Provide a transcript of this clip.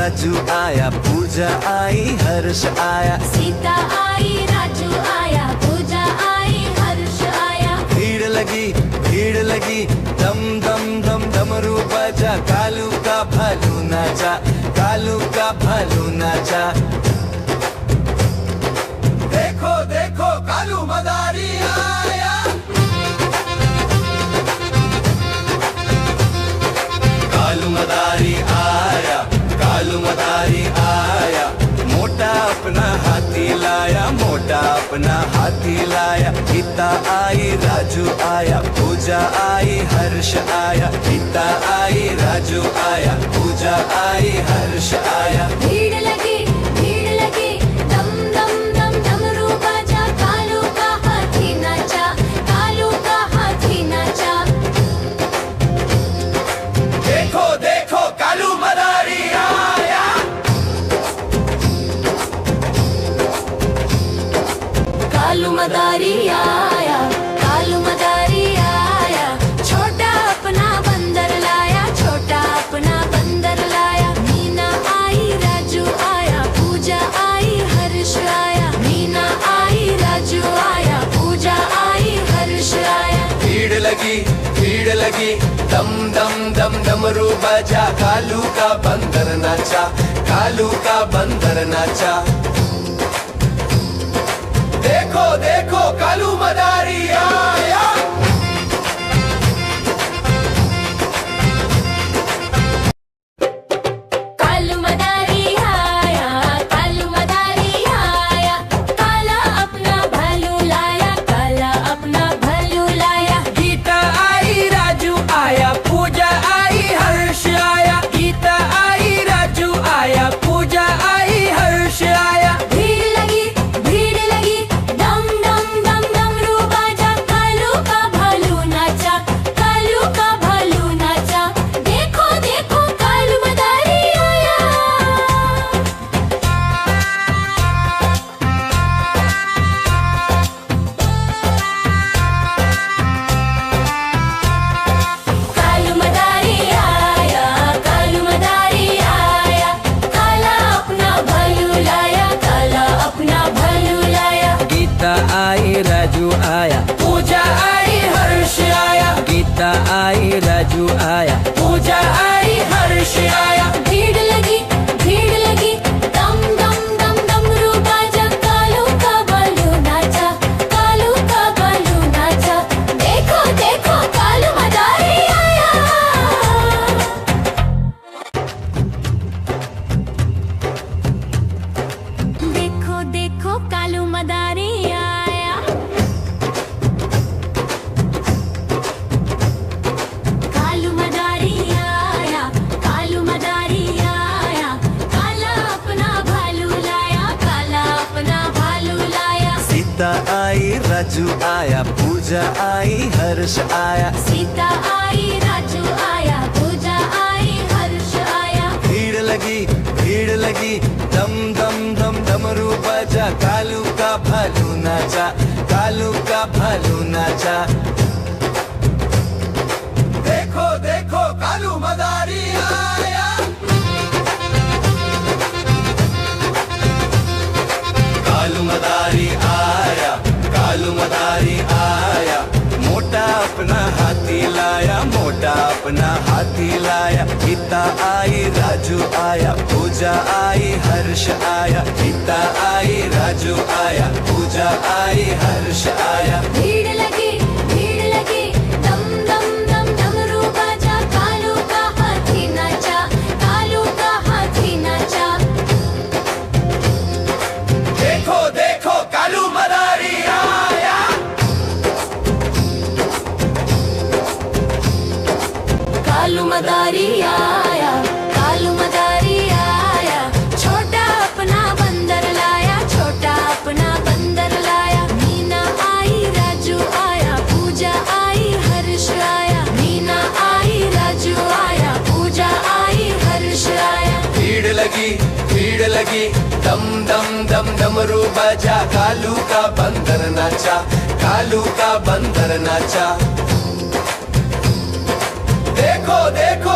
राजू आया, पूजा आई, हर्ष आया। सीता आई, राजू आया, पूजा आई, हर्ष आया। भीड़ लगी, दम दम दम डमरू बजा, कालू का भालू नाचा, कालू का भालू नाचा। देखो देखो कालू मदारी आया, कालू मदारी आया, कालू मदारी आया। मोटा अपना हाथी लाया, मोटा अपना हाथी लाया। गीता आई, राजू आया, पूजा आई, हर्ष आया। गीता आई, राजू आया, पूजा आई, हर्ष आया। भीड़ लगी, दम दम दम डमरू बजा, कालू का हाथी नाचा, कालू का हाथी नाचा। देखो देखो कालू मदारी आया, कालू मदारी आया, कालू मदारी आया। छोटा अपना बंदर लाया, छोटा अपना बंदर लाया। मीना आई, राजू आया, पूजा आई, हर्ष आया। मीना आई, राजू आया, पूजा आई, हर्ष आया। भीड़ लगी, दम दम दम डमरू बजा, कालू का बंदर नाचा, कालू का बंदर नाचा। देखो देखो कालू मदारी आया, कालू मदारी आया, कालू मदारी आया। काला अपना भालू लाया, काला अपना भालू लाया। गीता आई, राजू आया, पूजा आई, हर्ष आया। गीता आई, राजू आया, पूजा आई, हर्ष आया। भीड़ लगी, दम दम दम डमरू बजा, कालू का भालू नाचा, कालू का भालू नाचा। देखो देखो कालू मदारी आया, कालू मदारी आया, कालू मदारी आया। काला अपना भालू लाया, काला अपना भालू लाया। गीता आई, राजू आया, पूजा आई, हर्ष आया। गीता आई, राजू आया, पूजा आई, हर्ष आया। भीड़ लगी, दम दम दम डमरू बजा, कालू का भालू नाचा, कालू का भालू नाचा। देखो देखो कालू मदारी आया, देखो देखो कालू मदारी आया। कालू मदारी आया, कालू मदारी आया। काला अपना भालू लाया, काला अपना भालू लाया। सीता आई, राजू आया, पूजा आई, हर्ष आया। सीता आई, राजू आया, पूजा आई, हर्ष आया। भीड़ लगी, दम दम दम डमरू बजा, कालू का भालू नाचा, कालू का भालू नाचा। देखो देखो कालू मदारी आया, कालू मदारी आया, कालू मदारी आया। मोटा अपना हाथी लाया, मोटा अपना हाथी लाया। गीता आई, राजू आया, पूजा आई, हर्ष आया। गीता आई, राजू आया, पूजा आई, हर्ष आया। भीड़ लगी, दम दम दम डमरू बजा, कालू का हाथी नाचा, कालू का हाथी नाचा। देखो देखो कालू मदारी आया, कालू मदारी आया, कालू मदारी आया। छोटा अपना बंदर लाया, छोटा अपना बंदर लाया। मीना आई, राजू आया, पूजा आई, हर्ष आया। मीना आई, राजू आया, पूजा आई, हर्ष आया। भीड़ लगी, दम दम दम डमरू बजा, कालू का बंदर नाचा, कालू का बंदर नाचा। देखो देखो